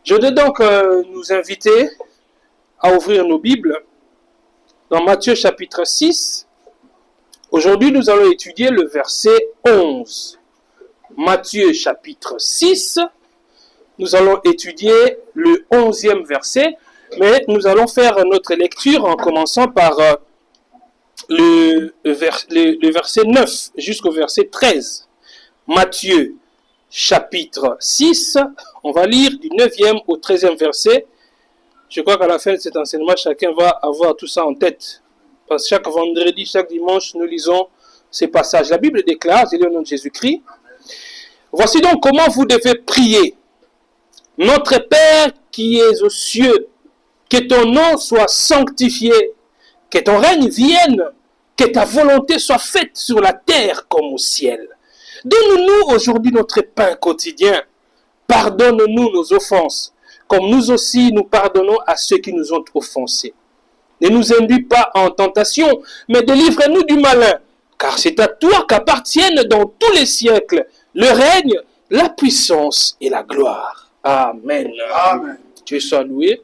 Je vais donc nous inviter à ouvrir nos Bibles dans Matthieu chapitre 6. Aujourd'hui, nous allons étudier le verset 11. Matthieu chapitre 6, nous allons étudier le 11e verset, mais nous allons faire notre lecture en commençant par le verset 9 jusqu'au verset 13. Matthieu chapitre 6, on va lire du 9e au 13e verset. Je crois qu'à la fin de cet enseignement, chacun va avoir tout ça en tête. Parce que chaque vendredi, chaque dimanche, nous lisons ces passages. La Bible déclare, je lis au nom de Jésus-Christ, « Voici donc comment vous devez prier. Notre Père qui es aux cieux, que ton nom soit sanctifié, que ton règne vienne, que ta volonté soit faite sur la terre comme au ciel. Donne-nous aujourd'hui notre pain quotidien. Pardonne-nous nos offenses, comme nous aussi nous pardonnons à ceux qui nous ont offensés. Ne nous induis pas en tentation, mais délivre-nous du malin, car c'est à toi qu'appartiennent dans tous les siècles le règne, la puissance et la gloire. Amen. Amen. Dieu soit loué.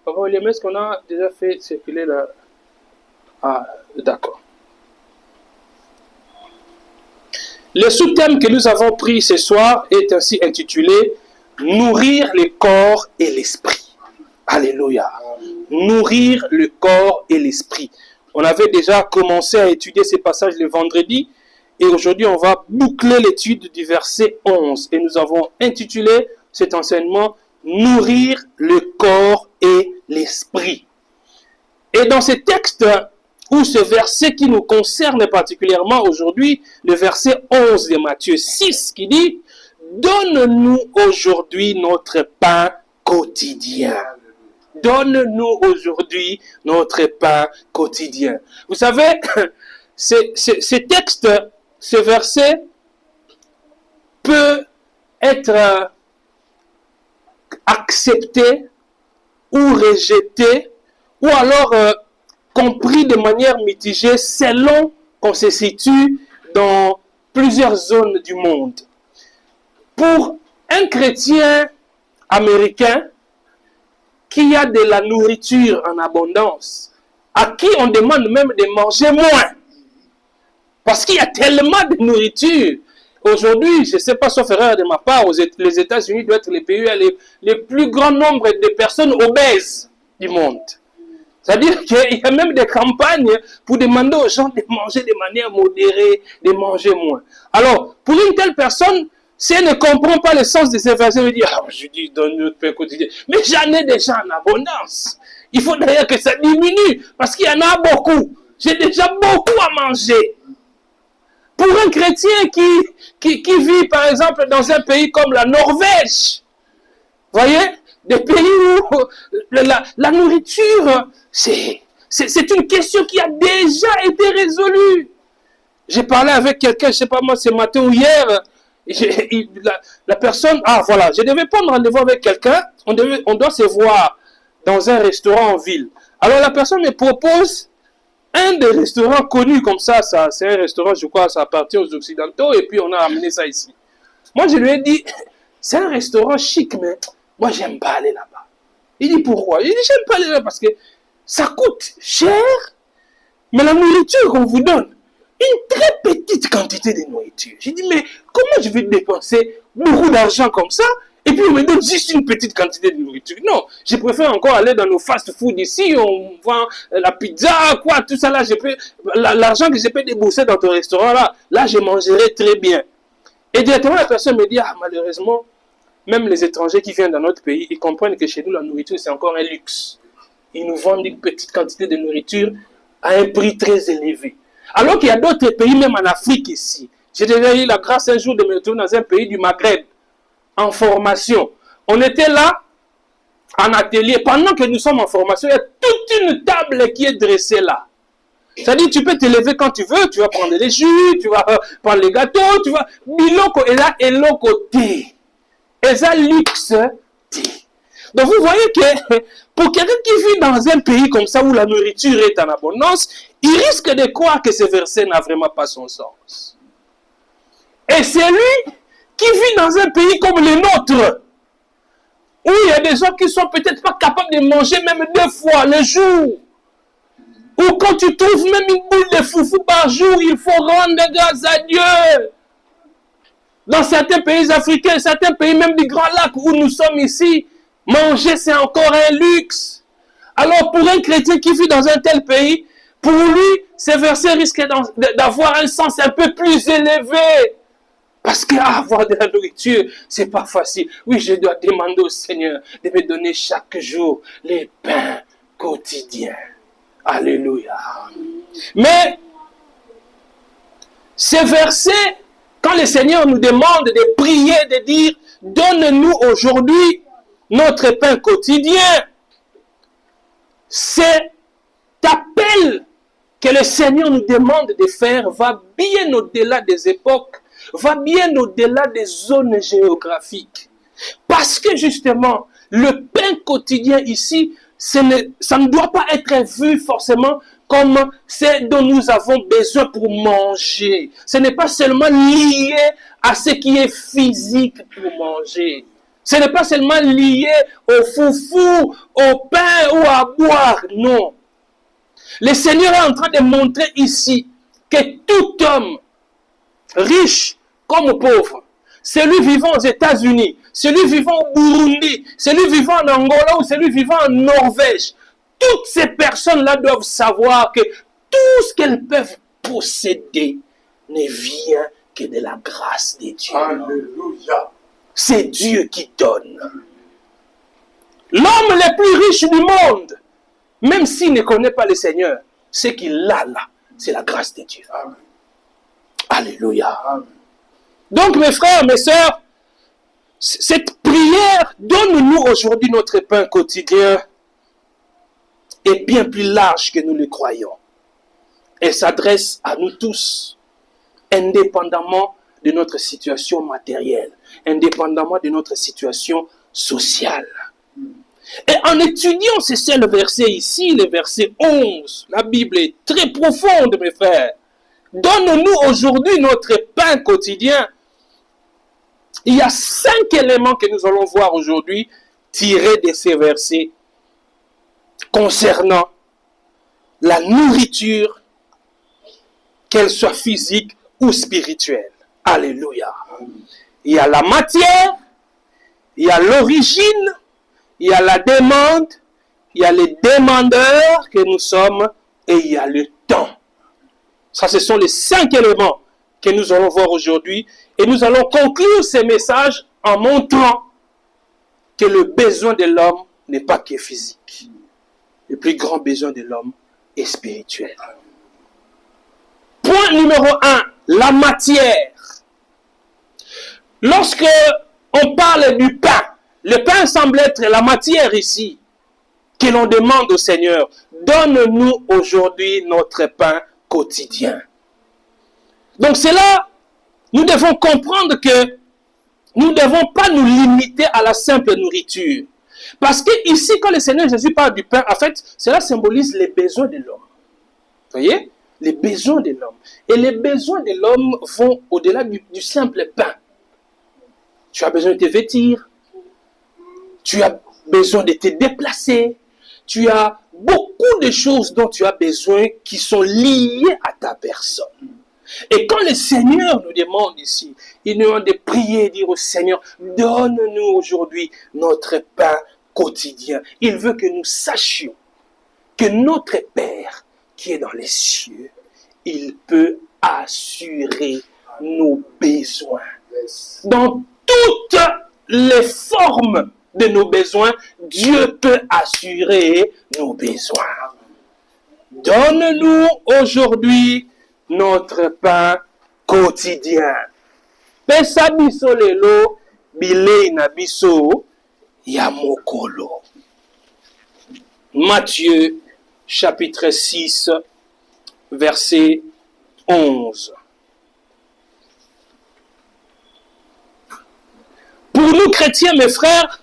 Papa William, est-ce qu'on a déjà fait circuler là? Ah, d'accord. Le sous-thème que nous avons pris ce soir est ainsi intitulé « Nourrir le corps et l'esprit ». Alléluia. Nourrir le corps et l'esprit. On avait déjà commencé à étudier ces passages le vendredi et aujourd'hui on va boucler l'étude du verset 11 et nous avons intitulé cet enseignement « Nourrir le corps et l'esprit ». Et dans ce texte, ou ce verset qui nous concerne particulièrement aujourd'hui, le verset 11 de Matthieu 6 qui dit « Donne-nous aujourd'hui notre pain quotidien ». Donne-nous aujourd'hui notre pain quotidien. Vous savez, ce texte, ce verset peut être accepté ou rejeté ou alors compris de manière mitigée selon qu'on se situe dans plusieurs zones du monde. Pour un chrétien américain qui a de la nourriture en abondance, à qui on demande même de manger moins, parce qu'il y a tellement de nourriture. Aujourd'hui, je ne sais pas, sauf erreur de ma part, les États-Unis doivent être les pays où le plus grand nombre de personnes obèses du monde. C'est-à-dire qu'il y a même des campagnes pour demander aux gens de manger de manière modérée, de manger moins. Alors, pour une telle personne, si elle ne comprend pas le sens de ces versets, elle dit, ah, je dis, donne notre pain quotidien. Mais j'en ai déjà en abondance. Il faut d'ailleurs que ça diminue, parce qu'il y en a beaucoup. J'ai déjà beaucoup à manger. Pour un chrétien qui vit, par exemple, dans un pays comme la Norvège, voyez, des pays où la nourriture, c'est une question qui a déjà été résolue. J'ai parlé avec quelqu'un, je ne sais pas moi, ce matin ou hier, la personne, ah voilà, je devais prendre rendez-vous avec quelqu'un, on doit se voir dans un restaurant en ville. Alors la personne me propose un des restaurants connus comme ça c'est un restaurant, je crois, ça appartient aux Occidentaux, et puis on a amené ça ici. Moi je lui ai dit, c'est un restaurant chic, mais moi j'aime pas aller là-bas. Il dit pourquoi? Il dit j'aime pas aller là parce que ça coûte cher, mais la nourriture qu'on vous donne, une très petite quantité de nourriture. J'ai dit, mais comment je vais dépenser beaucoup d'argent comme ça et puis on me donne juste une petite quantité de nourriture? Non, je préfère encore aller dans nos fast-food ici, on vend la pizza, quoi, tout ça là, l'argent que je peux débourser dans ton restaurant là, je mangerai très bien. Et directement la personne me dit, ah malheureusement, même les étrangers qui viennent dans notre pays, ils comprennent que chez nous la nourriture c'est encore un luxe. Ils nous vendent une petite quantité de nourriture à un prix très élevé. Alors qu'il y a d'autres pays, même en Afrique ici. J'ai déjà eu la grâce un jour de me retrouver dans un pays du Maghreb, en formation. On était là, en atelier. Pendant que nous sommes en formation, il y a toute une table qui est dressée là. C'est-à-dire, tu peux te lever quand tu veux, tu vas prendre les jus, tu vas prendre les gâteaux, tu vas... Biloko est là, et l'okoté. Et ça, luxe. Donc vous voyez que pour quelqu'un qui vit dans un pays comme ça où la nourriture est en abondance, il risque de croire que ce verset n'a vraiment pas son sens. Et c'est lui qui vit dans un pays comme le nôtre, où il y a des gens qui sont peut-être pas capables de manger même 2 fois le jour. Ou quand tu trouves même une boule de foufou par jour, il faut rendre grâce à Dieu. Dans certains pays africains, certains pays même du Grand Lac où nous sommes ici, manger c'est encore un luxe. Alors pour un chrétien qui vit dans un tel pays, pour lui, ces versets risquent d'avoir un sens un peu plus élevé. Parce qu'avoir de la nourriture, c'est pas facile. Oui, je dois demander au Seigneur de me donner chaque jour les pains quotidiens. Alléluia. Mais ces versets, quand le Seigneur nous demande de prier, de dire, donne-nous aujourd'hui notre pain quotidien, cet appel que le Seigneur nous demande de faire va bien au-delà des époques, va bien au-delà des zones géographiques. Parce que justement, le pain quotidien ici, ça ne doit pas être vu forcément comme ce dont nous avons besoin pour manger. Ce n'est pas seulement lié à ce qui est physique pour manger. Ce n'est pas seulement lié au foufou, au pain ou à boire, non. Le Seigneur est en train de montrer ici que tout homme, riche comme pauvre, celui vivant aux États-Unis, celui vivant au Burundi, celui vivant en Angola ou celui vivant en Norvège, toutes ces personnes-là doivent savoir que tout ce qu'elles peuvent posséder ne vient que de la grâce de Dieu. Alléluia. C'est Dieu qui donne. L'homme le plus riche du monde, même s'il ne connaît pas le Seigneur, ce qu'il a là, c'est la grâce de Dieu. Amen. Alléluia. Amen. Donc mes frères, mes sœurs, cette prière, donne-nous aujourd'hui notre pain quotidien, est bien plus large que nous le croyons. Elle s'adresse à nous tous, indépendamment de notre situation matérielle, indépendamment de notre situation sociale. Et en étudiant ces seuls versets ici, le verset 11, la Bible est très profonde, mes frères. Donne-nous aujourd'hui notre pain quotidien. Il y a 5 éléments que nous allons voir aujourd'hui tirés de ces versets concernant la nourriture, qu'elle soit physique ou spirituelle. Alléluia. Il y a la matière, il y a l'origine, il y a la demande, il y a les demandeurs que nous sommes et il y a le temps. Ça, ce sont les 5 éléments que nous allons voir aujourd'hui. Et nous allons conclure ces messages en montrant que le besoin de l'homme n'est pas que physique. Le plus grand besoin de l'homme est spirituel. Point numéro 1, la matière. Lorsque on parle du pain, le pain semble être la matière ici que l'on demande au Seigneur. Donne-nous aujourd'hui notre pain quotidien. Donc c'est là, nous devons comprendre que nous ne devons pas nous limiter à la simple nourriture. Parce que ici, quand le Seigneur Jésus parle du pain, en fait, cela symbolise les besoins de l'homme. Vous voyez? Les besoins de l'homme. Et les besoins de l'homme vont au-delà du simple pain. Tu as besoin de te vêtir. Tu as besoin de te déplacer. Tu as beaucoup de choses dont tu as besoin qui sont liées à ta personne. Et quand le Seigneur nous demande ici, il nous demande de prier et dire au Seigneur, donne-nous aujourd'hui notre pain quotidien. Il veut que nous sachions que notre Père qui est dans les cieux, il peut assurer nos besoins. Dans toutes les formes de nos besoins, Dieu peut assurer nos besoins. Donne-nous aujourd'hui notre pain quotidien. Pesa biso lelo bilei na biso ya mokolo. Matthieu chapitre 6 verset 11. Pour nous chrétiens, mes frères,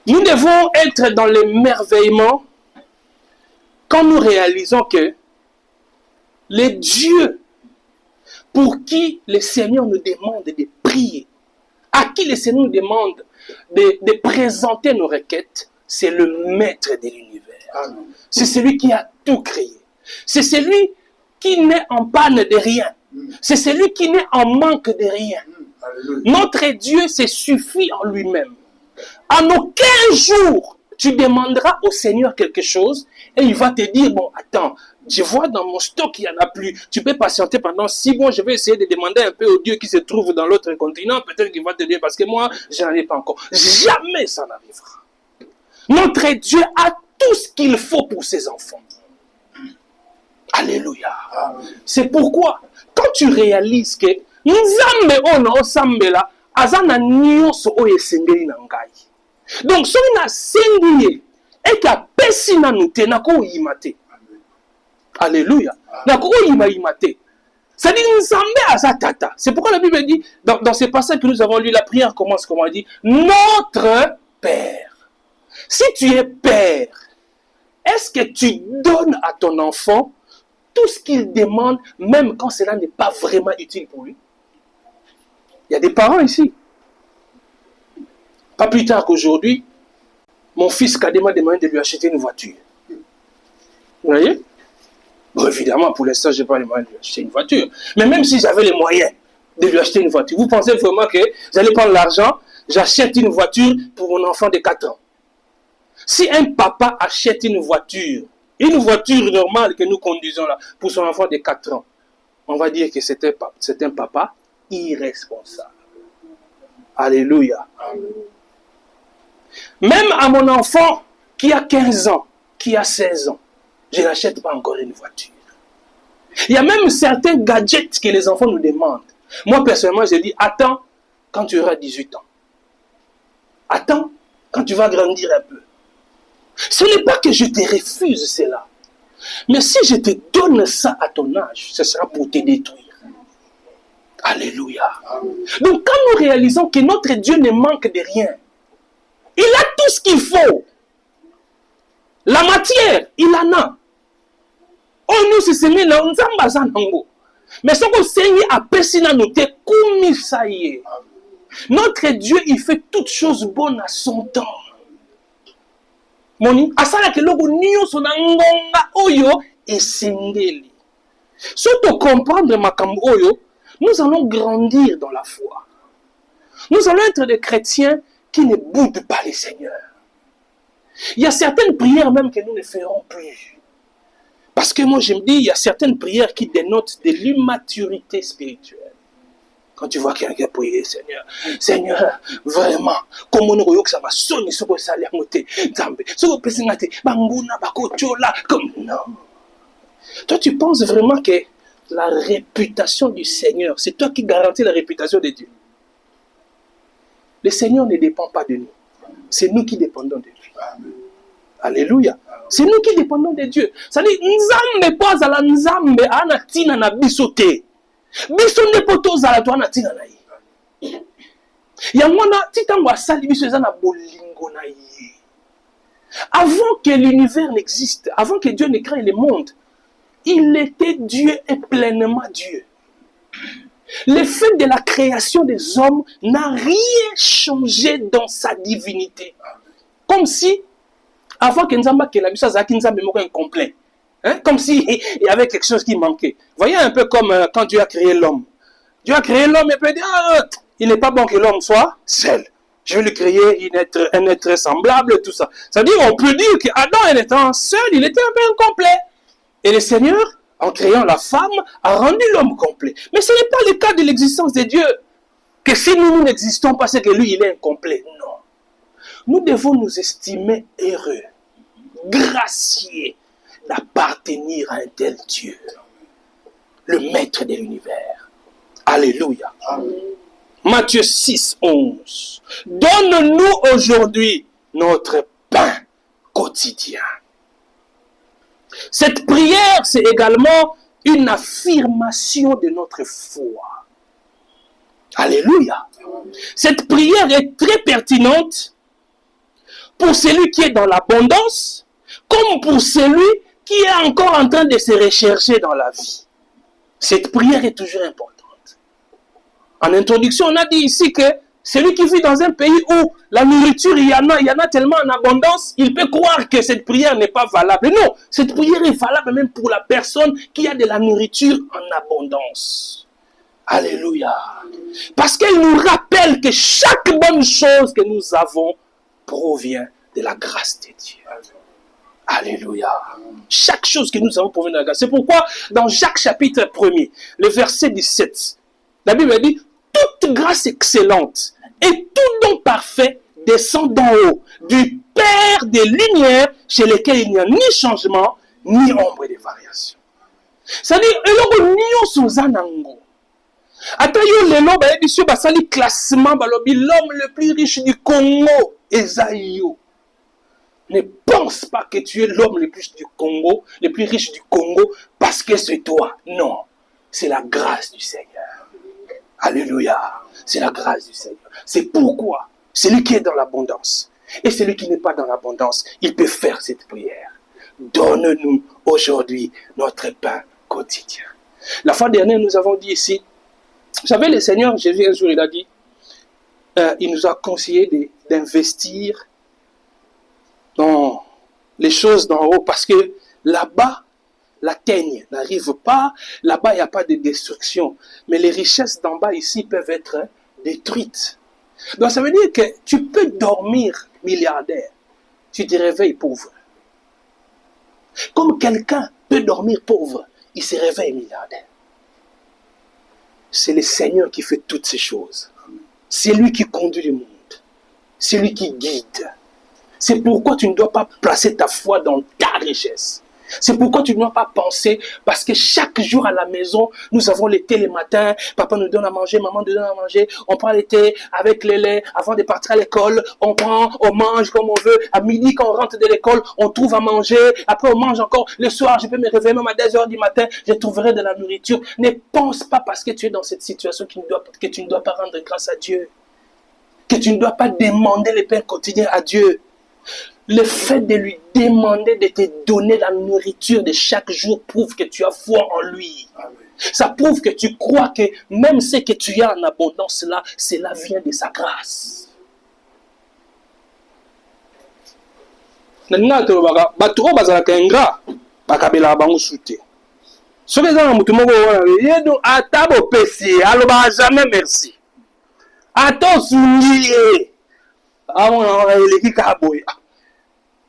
nous devons être dans l'émerveillement quand nous réalisons que les dieux pour qui le Seigneur nous demande de prier, à qui le Seigneur nous demande de présenter nos requêtes, c'est le maître de l'univers. C'est celui qui a tout créé. C'est celui qui n'est en panne de rien. C'est celui qui n'est en manque de rien. Notre Dieu se suffit en lui-même. En aucun jour, tu demanderas au Seigneur quelque chose et il va te dire, bon, attends, je vois dans mon stock, il n'y en a plus. Tu peux patienter pendant 6 mois, je vais essayer de demander un peu au Dieu qui se trouve dans l'autre continent. Peut-être qu'il va te dire, parce que moi, je n'en ai pas encore. Jamais ça n'arrivera. Notre Dieu a tout ce qu'il faut pour ses enfants. Alléluia. C'est pourquoi, quand tu réalises que Nzambe ono osambela azana nyonso oyo esengeli na ngai. Donc soki nasengi ye eka pesi nanu te nakoyima te. Alléluia. Nakoyima te. C'est-à-dire Nzambe aza tata. C'est pourquoi la Bible dit, dans ces passages que nous avons lus, la prière commence comme on dit, notre Père. Si tu es père, est-ce que tu donnes à ton enfant tout ce qu'il demande, même quand cela n'est pas vraiment utile pour lui? Il y a des parents ici. Pas plus tard qu'aujourd'hui, mon fils Kadema demandé de lui acheter une voiture. Vous voyez? Bon, évidemment, pour l'instant, je n'ai pas les moyens de lui acheter une voiture. Mais même si j'avais les moyens de lui acheter une voiture, vous pensez vraiment que j'allais prendre l'argent, j'achète une voiture pour mon enfant de 4 ans? Si un papa achète une voiture normale que nous conduisons là, pour son enfant de 4 ans, on va dire que c'est un papa irresponsable. Alléluia. Même à mon enfant qui a 15 ans, qui a 16 ans, je n'achète pas encore une voiture. Il y a même certains gadgets que les enfants nous demandent. Moi, personnellement, je dis, attends quand tu auras 18 ans. Attends quand tu vas grandir un peu. Ce n'est pas que je te refuse cela. Mais si je te donne ça à ton âge, ce sera pour te détruire. Alléluia. Donc quand nous réalisons que notre Dieu ne manque de rien, il a tout ce qu'il faut. La matière, il en a. Oh, nous, c'est là, on s'en mais ce qu'on sait, à Pessina, nous te commissaillé. Notre Dieu, il fait toutes choses bonnes à son temps. Moni, asala ke logo niyo so na ngonga oyo esengeli. Surtout comprendre makambo oyo, nous allons grandir dans la foi. Nous allons être des chrétiens qui ne boudent pas les seigneurs. Il y a certaines prières même que nous ne ferons plus. Parce que moi je me dis, il y a certaines prières qui dénotent de l'immaturité spirituelle. Quand tu vois quelqu'un prier, Seigneur, Seigneur, vraiment, comment nous voyons que ça va sonner sur le salaire, comme non. Toi, tu penses vraiment que la réputation du Seigneur, c'est toi qui garantis la réputation de Dieu. Le Seigneur ne dépend pas de nous. C'est nous qui dépendons de lui. Alléluia. C'est nous qui dépendons de Dieu. Ça dit, Nzambe pas à la Nzambe, ana tina na bisote. Biso ne poto zala to ana tina na ye. Yangwana titango asali biso eza na bolingo na ye. Avant que l'univers n'existe, avant que Dieu ne crée le monde, il était Dieu et pleinement Dieu. Le fait de la création des hommes n'a rien changé dans sa divinité. Comme si, avant que Nzamba que la biso azaki Nzambe moko incomplet. Hein? Comme s'il y avait quelque chose qui manquait. Voyez un peu comme quand Dieu a créé l'homme. Dieu a créé l'homme et peut dire, il n'est pas bon que l'homme soit seul. Je vais lui créer un être semblable, tout ça. Ça veut dire, on peut dire qu'Adam, en étant seul, il était un peu incomplet. Et le Seigneur, en créant la femme, a rendu l'homme complet. Mais ce n'est pas le cas de l'existence de Dieu. Que si nous n'existons pas, c'est que lui, il est incomplet. Non. Nous devons nous estimer heureux, graciés, d'appartenir à un tel Dieu, le maître de l'univers. Alléluia. Amen. Matthieu 6, 11. Donne-nous aujourd'hui notre pain quotidien. Cette prière, c'est également une affirmation de notre foi. Alléluia. Cette prière est très pertinente pour celui qui est dans l'abondance, comme pour celui qui est encore en train de se rechercher dans la vie. Cette prière est toujours importante. En introduction, on a dit ici que Celui qui vit dans un pays où la nourriture, il y en a tellement en abondance, il peut croire que cette prière n'est pas valable. Non, cette prière est valable même pour la personne qui a de la nourriture en abondance. Alléluia. Parce qu'elle nous rappelle que chaque bonne chose que nous avons provient de la grâce de Dieu. Alléluia. Chaque chose que nous avons provient de la grâce. C'est pourquoi dans Jacques chapitre 1er, le verset 17, la Bible dit « Toute grâce excellente et tout don parfait descend d'en haut, du Père des Lumières, chez lequel il n'y a ni changement, ni ombre de variation. » C'est-à-dire, l'homme le plus riche du Congo, Esaïo. Ne pense pas que tu es l'homme le plus riche du Congo, parce que c'est toi. Non, c'est la grâce du Seigneur. Alléluia, c'est la grâce du Seigneur. C'est pourquoi celui qui est dans l'abondance et celui qui n'est pas dans l'abondance, il peut faire cette prière. Donne-nous aujourd'hui notre pain quotidien. La fois dernière, nous avons dit ici, vous savez, le Seigneur Jésus, un jour, il a dit, il nous a conseillé d'investir dans les choses d'en haut, parce que là-bas, la teigne n'arrive pas, là-bas, il n'y a pas de destruction. Mais les richesses d'en bas, ici, peuvent être détruites. Donc, ça veut dire que tu peux dormir milliardaire, tu te réveilles pauvre. Comme quelqu'un peut dormir pauvre, il se réveille milliardaire. C'est le Seigneur qui fait toutes ces choses. C'est lui qui conduit le monde. C'est lui qui guide. C'est pourquoi tu ne dois pas placer ta foi dans ta richesse. C'est pourquoi tu ne dois pas penser, parce que chaque jour à la maison, nous avons le thé le matin, papa nous donne à manger, maman nous donne à manger, on prend le thé avec le lait avant de partir à l'école, on prend, on mange comme on veut, à midi quand on rentre de l'école, on trouve à manger, après on mange encore, le soir je peux me réveiller même à 2h du matin, je trouverai de la nourriture. Ne pense pas parce que tu es dans cette situation que tu ne dois pas rendre grâce à Dieu, que tu ne dois pas demander le pain quotidien à Dieu. Le fait de lui demander de te donner la nourriture de chaque jour prouve que tu as foi en lui. Amen. Ça prouve que tu crois que même ce que tu as en abondance là, cela vient de sa grâce. Jamais merci.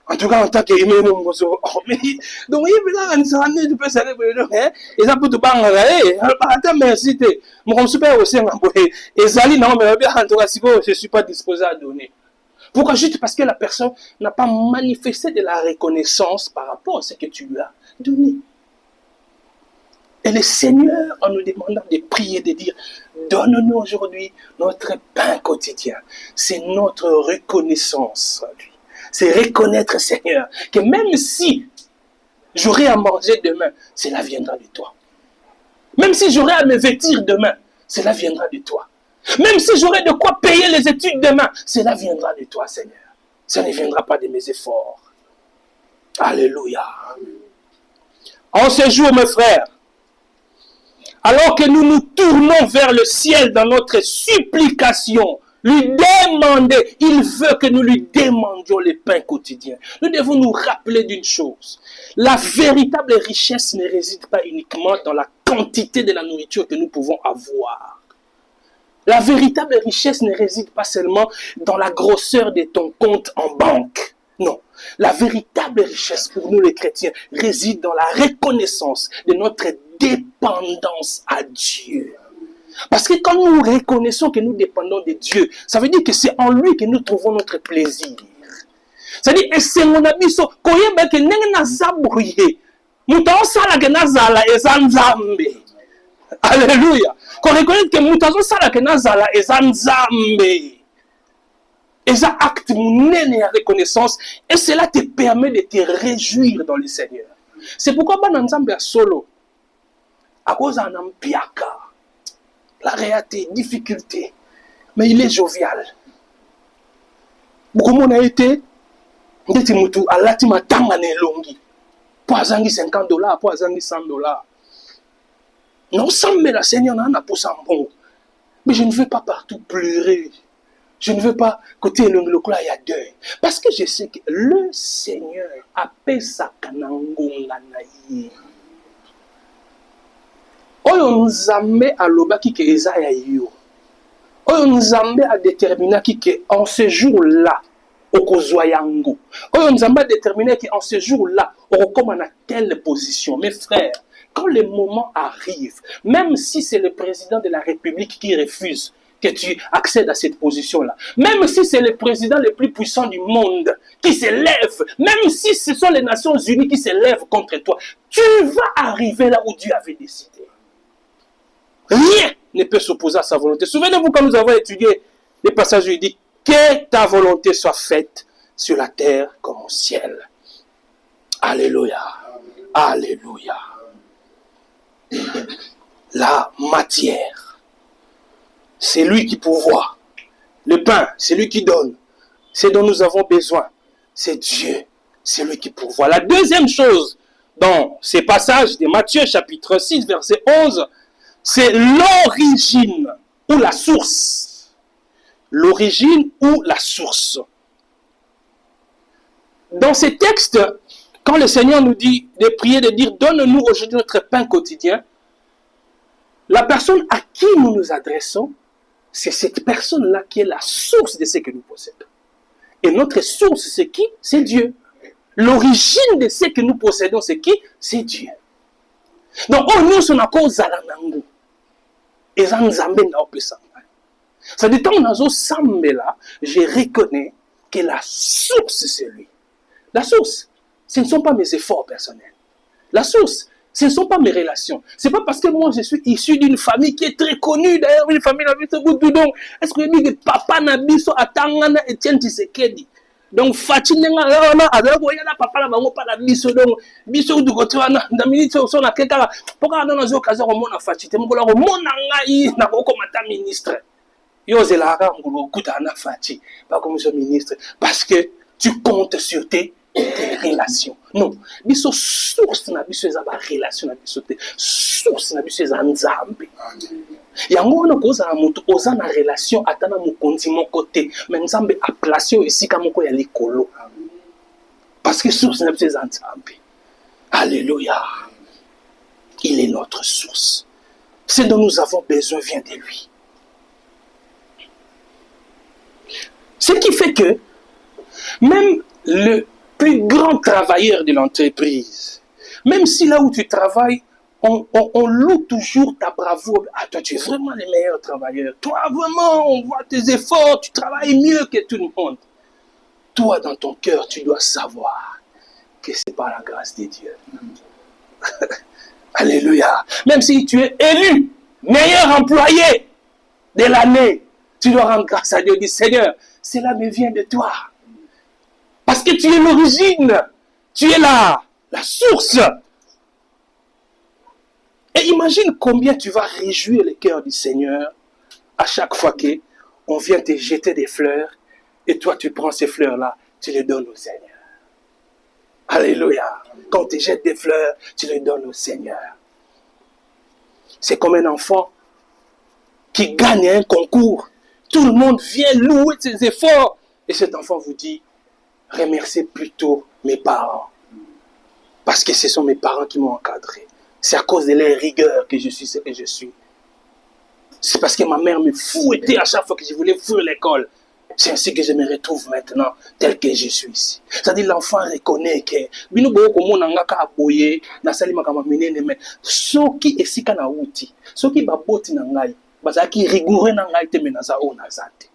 En tout cas, en tant que humain, donc il peut célébrer, et ça peut te parler, attends, merci, mon super aussi, et Zali, non, mais en tout cas, je ne suis pas disposé à donner. Pourquoi? Juste parce que la personne n'a pas manifesté de la reconnaissance par rapport à ce que tu lui as donné. Et le Seigneur, en nous demandant de prier, de dire, donne-nous aujourd'hui notre pain quotidien. C'est notre reconnaissance à lui. C'est reconnaître, Seigneur, que même si j'aurai à manger demain, cela viendra de toi. Même si j'aurai à me vêtir demain, cela viendra de toi. Même si j'aurai de quoi payer les études demain, cela viendra de toi, Seigneur. Ça ne viendra pas de mes efforts. Alléluia. En ce jour, mes frères, alors que nous nous tournons vers le ciel dans notre supplication, lui demander, il veut que nous lui demandions le pain quotidien. Nous devons nous rappeler d'une chose. La véritable richesse ne réside pas uniquement dans la quantité de la nourriture que nous pouvons avoir. La véritable richesse ne réside pas seulement dans la grosseur de ton compte en banque. Non. La véritable richesse pour nous les chrétiens réside dans la reconnaissance de notre dépendance à Dieu. Parce que quand nous reconnaissons que nous dépendons de Dieu, ça veut dire que c'est en lui que nous trouvons notre plaisir. C'est-à-dire, et c'est mon avis, quand il y a que nous alléluia. Qu'on reconnaisse que nous avons ça que nazala et zanzambe. Et ça acte mon reconnaissance et cela te permet de te réjouir dans le Seigneur. C'est pourquoi bananzambe a solo. À cause d'un ampiaka. La réalité, difficulté. Mais il est jovial. Beaucoup de monde a été, ndeti mutu alati matanga ne longi. Pour azangi $50, pour azangi $100. Non, ça me la Seigneur n'a pas pour ça bon. Mais je ne veux pas partout pleurer. Je ne veux pas côté le clan il y a deuil. Parce que je sais que le Seigneur a payé sa kanangonga na ye. Oyo nzambe alobaki ke eza ya yo. Oyo nzambe a déterminé que en ce jour-là, okozwa yango. Oyo nzambe a déterminé qu'en ce jour-là, on à telle position. Mes frères, quand le moment arrive, même si c'est le président de la République qui refuse que tu accèdes à cette position-là, même si c'est le président le plus puissant du monde qui se lève, même si ce sont les Nations Unies qui se lèvent contre toi, tu vas arriver là où Dieu avait décidé. Rien ne peut s'opposer à sa volonté. Souvenez-vous quand nous avons étudié les passages où il dit que ta volonté soit faite sur la terre comme au ciel. Alléluia. Alléluia. La matière, c'est lui qui pourvoit. Le pain, c'est lui qui donne. C'est dont nous avons besoin. C'est Dieu. C'est lui qui pourvoit. La deuxième chose dans ces passages de Matthieu chapitre 6 verset 11, c'est l'origine ou la source. L'origine ou la source. Dans ces textes, quand le Seigneur nous dit de prier, de dire « Donne-nous aujourd'hui notre pain quotidien », la personne à qui nous nous adressons, c'est cette personne-là qui est la source de ce que nous possédons. Et notre source, c'est qui? C'est Dieu. L'origine de ce que nous possédons, c'est qui? C'est Dieu. Donc, nous sommes encore zalanango. Et ça nous amène à opérer. Ça dit, tant que nous sommes là, je reconnais que la source, c'est lui. La source, ce ne sont pas mes efforts personnels. La source, ce ne sont pas mes relations. Ce n'est pas parce que moi, je suis issu d'une famille qui est très connue. D'ailleurs, une famille, est-ce que je dis que papa n'a biso atangana Etienne Tshisekedi? Donc, Fatinenga, papa n'a pas la biso. Donc, biso du côté, na minute, on a quelqu'un. Pourquoi on a une occasion de faire Fatite? On a un ministre. Yo, c'est la rame, on a un Fati. Pas comme ce ministre. Parce que tu comptes sur tes relations. Non. Biso source na biso za ba relation na biso te. Source na biso za nzambe. Yango wana koza na mutu oza na relation atana mokonzi moko te. Mais nzambe a placé ici ka moko ya likolo. Parce que source na biso za nzambe. Alléluia. Il est notre source. Ce dont nous avons besoin vient de lui. Ce qui fait que même le plus grand travailleur de l'entreprise, même si là où tu travailles, on loue toujours ta bravoure. Ah, toi, tu es vraiment le meilleur travailleur. Toi, vraiment, on voit tes efforts, tu travailles mieux que tout le monde. Toi, dans ton cœur, tu dois savoir que c'est par la grâce de Dieu. Alléluia. Même si tu es élu meilleur employé de l'année, tu dois rendre grâce à Dieu. Dis, Seigneur, cela me vient de toi. Parce que tu es l'origine. Tu es la source. Et imagine combien tu vas réjouir le cœur du Seigneur à chaque fois qu'on vient te jeter des fleurs et toi tu prends ces fleurs-là, tu les donnes au Seigneur. Alléluia. Quand on te jette des fleurs, tu les donnes au Seigneur. C'est comme un enfant qui gagne un concours. Tout le monde vient louer ses efforts. Et cet enfant vous dit, remerciez plutôt mes parents. Parce que ce sont mes parents qui m'ont encadré. C'est à cause de leur rigueur que je suis ce que je suis. C'est parce que ma mère me fouettait à chaque fois que je voulais fuir l'école. C'est ainsi que je me retrouve maintenant tel que je suis ici. C'est-à-dire l'enfant reconnaît que bino boyo komona ngaka aboye na sali makama minene mais soki esika na uti soki baboti na ngai bazaki rigoureux na ngai te menaza o nazate.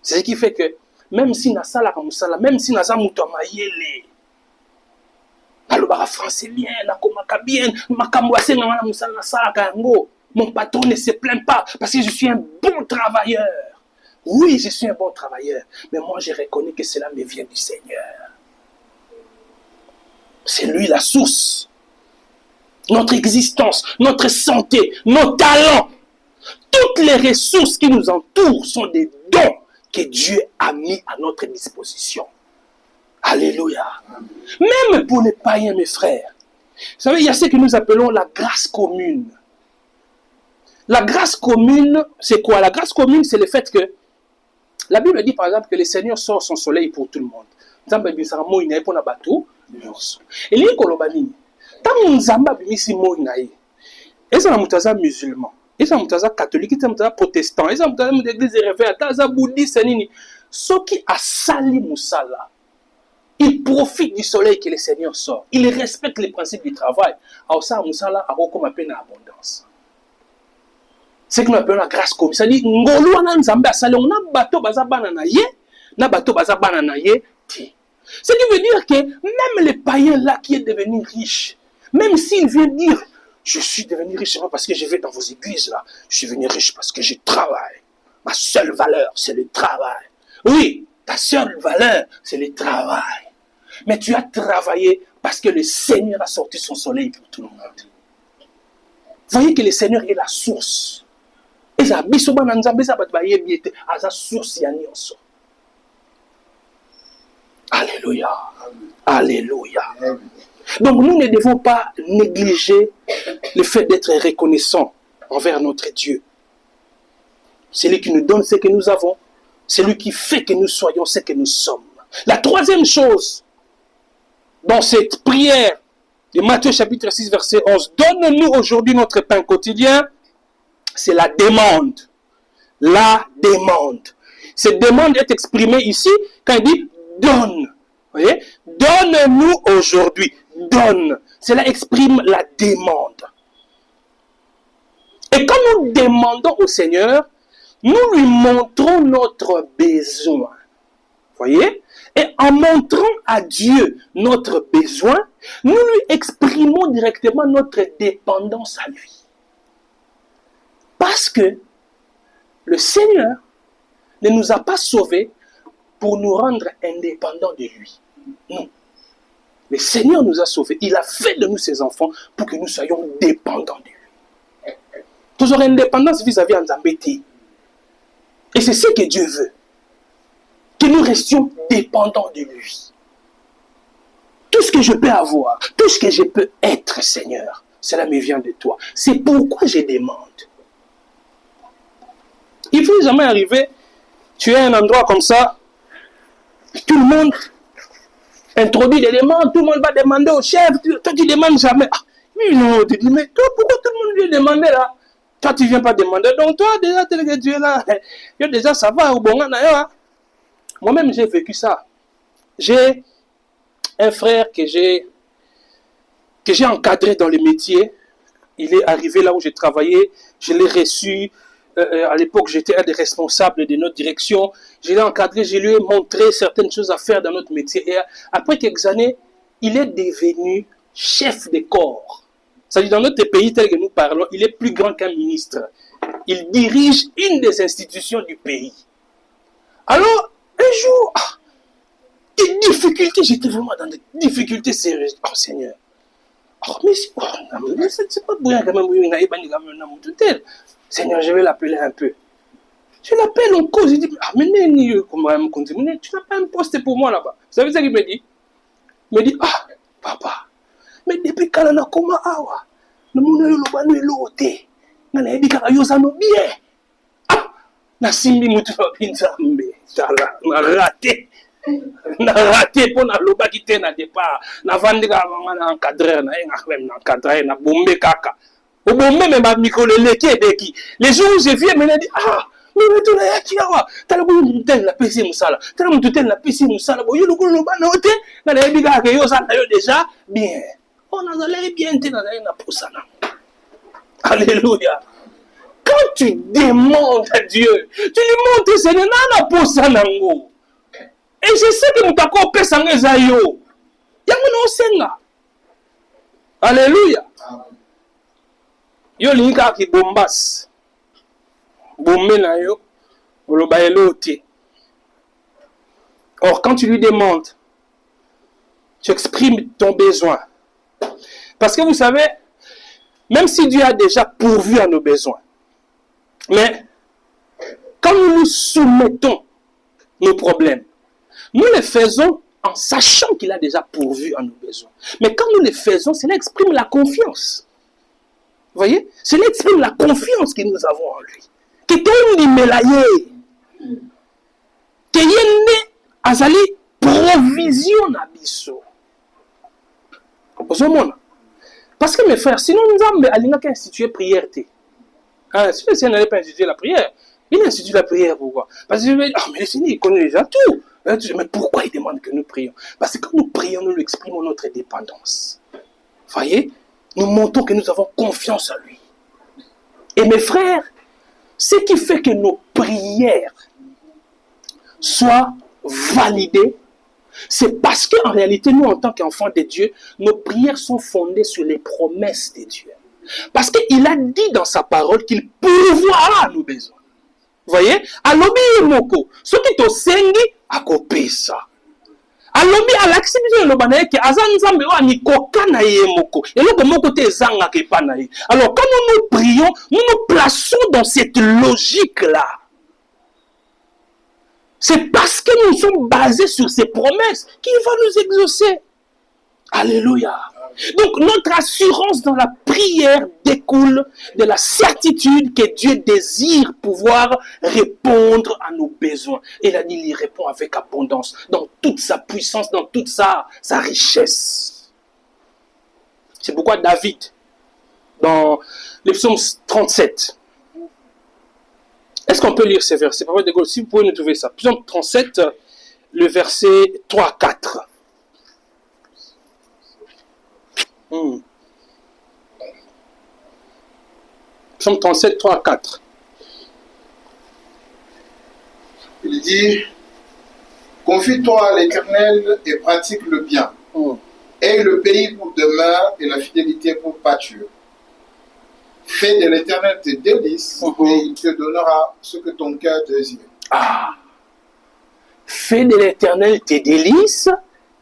C'est ce qui fait que même si na sala ka musala, même si na za muto mayele alobaka français bien, nakomaka bien, makambo asenga na musala na sala ka yango, mon patron ne se plaint pas parce que je suis un bon travailleur. Oui, je suis un bon travailleur, mais moi je reconnais que cela me vient du Seigneur. C'est lui la source. Notre existence, notre santé, nos talents, toutes les ressources qui nous entourent sont des dons que Dieu a mis à notre disposition. Alléluia. Même pour les païens, mes frères. Vous savez, il y a ce que nous appelons la grâce commune. La grâce commune, c'est quoi? La grâce commune, c'est le fait que La Bible dit par exemple que le Seigneur sort son soleil pour tout le monde. Nzambe bisaka moi na pour na bato nyonso. Eli koloba nini? Tant nzamba bimisi moi na ye. Eza na mutaza musulman. Eza na mutaza catholique, eza na mutaza protestant, eza na mutaza d'église réveil, eza bouddhiste nini. Soki asali musala. Il profite du soleil que le Seigneur sort. Il respecte les principes du travail. Alors ça musala a comme appelle en abondance. C'est que nous appelons la grâce comme ça dit ngolo wana nzambe asali on a bateau baza bana na ye, na bateau baza bana na ye. Ce qui veut dire que même les païens là qui est devenu riche, même s'il vient dire je suis devenu riche parce que je vais dans vos églises là, je suis devenu riche parce que je travaille. Ma seule valeur, c'est le travail. Oui, ta seule valeur, c'est le travail. Mais tu as travaillé parce que le Seigneur a sorti son soleil pour tout le monde. Voyez que le Seigneur est la source. Et ça, source. Alléluia. Alléluia. Donc nous ne devons pas négliger le fait d'être reconnaissant envers notre Dieu. C'est lui qui nous donne ce que nous avons. C'est lui qui fait que nous soyons ce que nous sommes. La troisième chose, dans cette prière de Matthieu chapitre 6 verset 11, donne-nous aujourd'hui notre pain quotidien, c'est la demande. La demande. Cette demande est exprimée ici quand il dit donne. Vous voyez? Donne-nous aujourd'hui. Donne. Cela exprime la demande. Et quand nous demandons au Seigneur, nous lui montrons notre besoin. Voyez? Et en montrant à Dieu notre besoin, nous lui exprimons directement notre dépendance à lui. Parce que le Seigneur ne nous a pas sauvés pour nous rendre indépendants de lui. Non. Le Seigneur nous a sauvés. Il a fait de nous ses enfants pour que nous soyons dépendants de lui. Toujours indépendance vis-à-vis de Nzambeti. Et c'est ce que Dieu veut. Que nous restions dépendants de lui. Tout ce que je peux avoir, tout ce que je peux être, Seigneur, cela me vient de toi. C'est pourquoi je demande. Il ne faut jamais arriver, tu es à un endroit comme ça, tout le monde introduit des demandes, tout le monde va demander au chef, toi tu ne demandes jamais. Ah, oui, non, tu dis, mais toi, pourquoi tout le monde vient demander là? Toi tu ne viens pas demander, donc toi déjà, tel que tu es là, déjà ça va, au bon moment. Moi-même j'ai vécu ça. J'ai un frère que j'ai encadré dans le métier. Il est arrivé là où j'ai travaillé, je l'ai reçu. À l'époque, j'étais un des responsables de notre direction. Je l'ai encadré, je lui ai montré certaines choses à faire dans notre métier. Et après quelques années, il est devenu chef de corps. C'est-à-dire, dans notre pays tel que nous parlons, il est plus grand qu'un ministre. Il dirige une des institutions du pays. Alors, un jour, des difficultés, j'étais vraiment dans des difficultés sérieuses. Oh Seigneur. Oh, mais c'est pas bouillant quand même. Seigneur, je vais l'appeler un peu. Je l'appelle en cause. Je dis, ah, mais tu n'as pas un poste pour moi là-bas. Vous savez ce qu'il me dit? Il me dit, ah, papa, mais depuis quand on a comment awa, nous avons eu l'auté. Nous avons dit que nous avons bien. Ah, na simbi mutu wa pinzambe. On a raté. On a raté pour nous loba qui na départ. Na vandika na encadreur na encadreur na bombe kaka. Au bon même ma micro le qui les jours où je viens me dit ah mais tu l'as qui là t'as le tel la PC musala t'as le tel la PC musala bo yo le ko ba note na le biga que yo ça yo déjà bien on a allé bien t'es na posana. Alléluia. Quand tu demandes à Dieu tu lui montres Seigneur na posana ngo et je sais que mutako pesa ngeza yo yango no senga. Alléluia. Yo linka ki bombas. Bombe na yo. Or, quand tu lui demandes, tu exprimes ton besoin. Parce que vous savez, même si Dieu a déjà pourvu à nos besoins, mais quand nous nous soumettons nos problèmes, nous les faisons en sachant qu'il a déjà pourvu à nos besoins. Mais quand nous les faisons, cela exprime la confiance. Vous voyez? Cela exprime la confiance que nous avons en lui. Que ton numélaye. que yende azali provision na biso. Parce que mes frères, sinon Nzambe alingaki instituer prière te. Si elle n'allait pas instituer la prière, il institue la prière pourquoi? Parce que je vais dire, mais le Seigneur il connaît déjà tout. Mais pourquoi il demande que nous prions? Parce que quand nous prions, nous lui exprimons notre dépendance. Voyez, nous montrons que nous avons confiance en lui. Et mes frères, ce qui fait que nos prières soient validées, c'est parce qu'en réalité, nous, en tant qu'enfants de Dieu, nos prières sont fondées sur les promesses de Dieu. Parce qu'il a dit dans sa parole qu'il pourvoira à nos besoins. Vous voyez? Alobi moko, ce qui te sengi, à copier ça. Alobi à l'acceptation de l'obanaye qui azanzambe wa ni koka na ye moko. Et là, comment côté zanga ke panaye. Alors, quand nous prions, nous nous plaçons dans cette logique-là. C'est parce que nous sommes basés sur ces promesses qu'il va nous exaucer. Alléluia. Donc notre assurance dans la prière découle de la certitude que Dieu désire pouvoir répondre à nos besoins. Et il a dit, il répond avec abondance, dans toute sa puissance, dans toute sa richesse. C'est pourquoi David, dans le psaume 37, est-ce qu'on peut lire ces versets? Si vous pouvez nous trouver ça. Psaume 37, le verset 3-4. Psaume 37, 3-4. Il dit, confie-toi à l'Éternel et pratique le bien. Aie le pays pour demeure et la fidélité pour pâture. Fais de l'Éternel tes délices et il te donnera ce que ton cœur désire. Fais de l'Éternel tes délices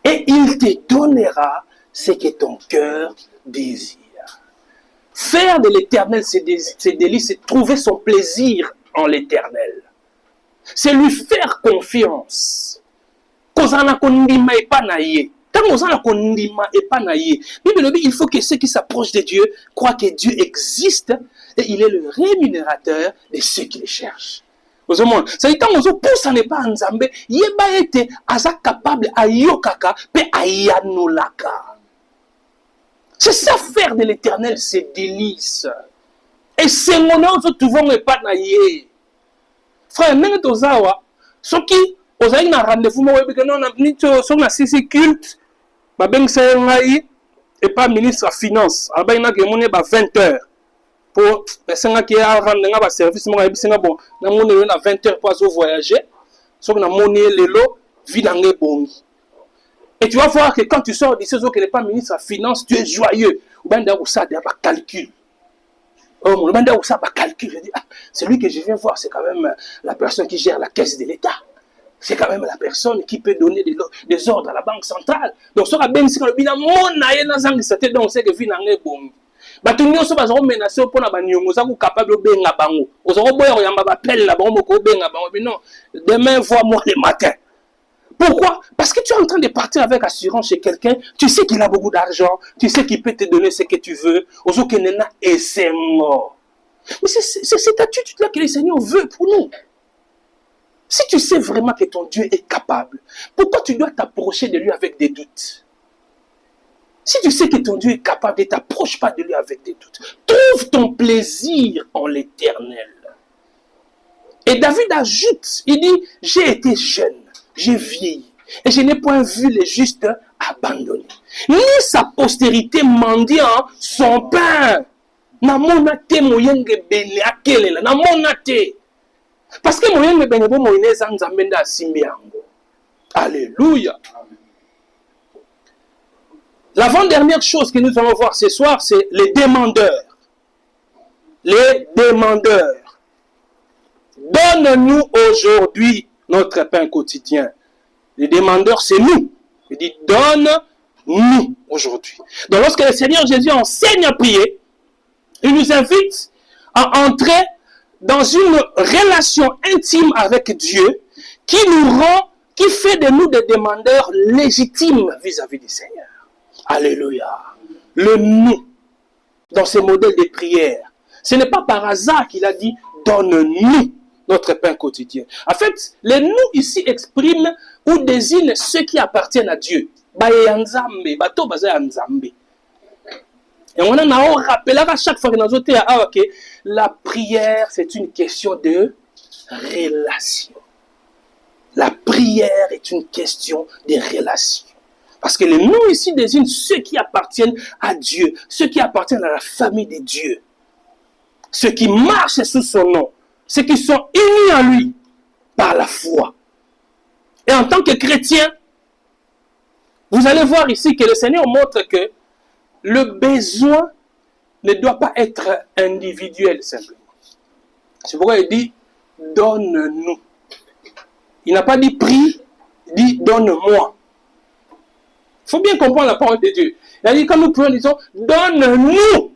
et il te donnera ce que ton cœur désire. Faire de l'Éternel ses délices, c'est trouver son plaisir en l'Éternel. C'est lui faire confiance. Il faut que ceux qui s'approchent de Dieu croient que Dieu existe et il est le rémunérateur de ceux qui le cherchent. C'est ça faire de l'Éternel ses délices. Et c'est mon nom que nous ne pas naïe. Frère, nous sommes ceux qui ont un rendez-vous, nous sommes à 6 cultes, et pas ministre de Finance. Il y a 20 heures. Pour les gens qui ont un service, il y a 20 heures pour voyager. Si on a monnaie le lot, vie dans les bons. Et tu vas voir que quand tu sors d'ici, qui n'est pas ministre de la Finance, tu es joyeux. Ou bien ça, il y a un calcul. Oh, celui que je viens voir, c'est quand même la personne qui gère la caisse de l'État. C'est quand même la personne qui peut donner des ordres à la banque centrale. Donc, ça va bien si on a bien donc c'est que vie dans les bons. Bato nyonso bazoko menacer pour na banyongo za ko capable benga bango. Ozoko boya ko yamba appel la bango ko benga bango. Mais non, demain vois-moi le matin. Pourquoi? Parce que tu es en train de partir avec assurance chez quelqu'un, tu sais qu'il a beaucoup d'argent, tu sais qu'il peut te donner ce que tu veux. Ozoko nena et c'est mort. Mais c'est cette attitude-là que le Seigneur veut pour nous. Si tu sais vraiment que ton Dieu est capable, pourquoi tu dois t'approcher de lui avec des doutes? Si tu sais que ton Dieu est capable, ne t'approche pas de lui avec des doutes. Trouve ton plaisir en l'Éternel. Et David ajoute, il dit, j'ai été jeune, j'ai vieilli, et je n'ai point vu les justes abandonnés. Ni sa postérité mendiant son pain. Namonate moyenge bene akelela, namonate. Parce que moyenge bene bo moyene zanzambenda simbiango. Alléluia. L'avant-dernière chose que nous allons voir ce soir, c'est les demandeurs. Les demandeurs. Donne-nous aujourd'hui notre pain quotidien. Les demandeurs, c'est nous. Il dit, donne-nous aujourd'hui. Donc lorsque le Seigneur Jésus enseigne à prier, il nous invite à entrer dans une relation intime avec Dieu qui nous rend, qui fait de nous des demandeurs légitimes vis-à-vis du Seigneur. Alléluia. Le nous, dans ces modèles de prière, ce n'est pas par hasard qu'il a dit donne-nous notre pain quotidien. En fait, les nous ici expriment ou désignent ceux qui appartiennent à Dieu. Et on a rappelé à chaque fois que la prière, c'est une question de relation. La prière est une question de relation. Parce que les noms ici désignent ceux qui appartiennent à Dieu, ceux qui appartiennent à la famille de Dieu, ceux qui marchent sous son nom, ceux qui sont unis à lui par la foi. Et en tant que chrétien, vous allez voir ici que le Seigneur montre que le besoin ne doit pas être individuel simplement. C'est pourquoi il dit « donne-nous ». Il n'a pas dit « prie », il dit « donne-moi ». Il faut bien comprendre la parole de Dieu. Il a dit, quand nous prions, disons, donne-nous.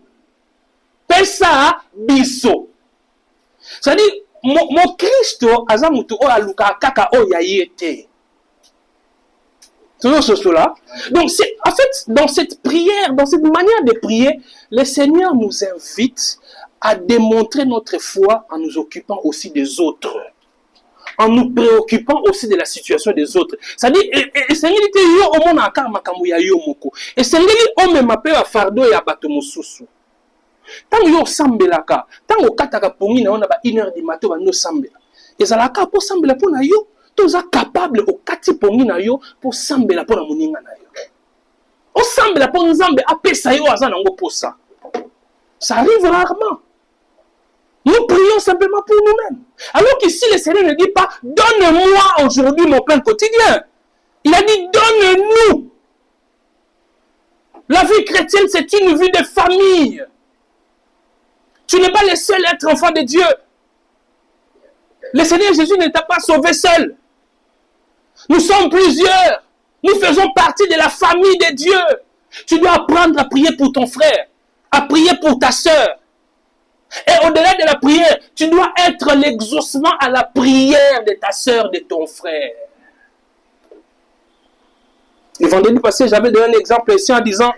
Pesa biso. C'est-à-dire, mon Christ, azamutu o aluka kaka o yayete. Toujours ce là. Donc, en fait, dans cette prière, dans cette manière de prier, le Seigneur nous invite à démontrer notre foi en nous occupant aussi des autres. En nous préoccupant aussi de la situation des autres. C'est-à-dire, et Seigneur dit, yo au monde akar makambu ya yo moko. Et Seigneur dit, on me m'appelle à fardo ya bato mosusu. Tant yo sambelaka, tant o kataka pongi na on a 1h du matin va no sambela. Et ça la ka pour sambela pour na yo, tous a capable au kati pongi na yo pour sambela pour na moninga na yo. O sambela pour nzambe apesa yo azana ngo pour ça. Ça arrive rarement. Nous prions simplement pour nous-mêmes. Alors qu'ici, le Seigneur ne dit pas « Donne-moi aujourd'hui mon pain quotidien ». Il a dit « Donne-nous ». La vie chrétienne, c'est une vie de famille. Tu n'es pas le seul être enfant de Dieu. Le Seigneur Jésus ne t'a pas sauvé seul. Nous sommes plusieurs. Nous faisons partie de la famille de Dieu. Tu dois apprendre à prier pour ton frère, à prier pour ta sœur. Et au-delà de la prière, tu dois être l'exaucement à la prière de ta sœur, de ton frère. Le vendredi passé, j'avais donné un exemple ici en disant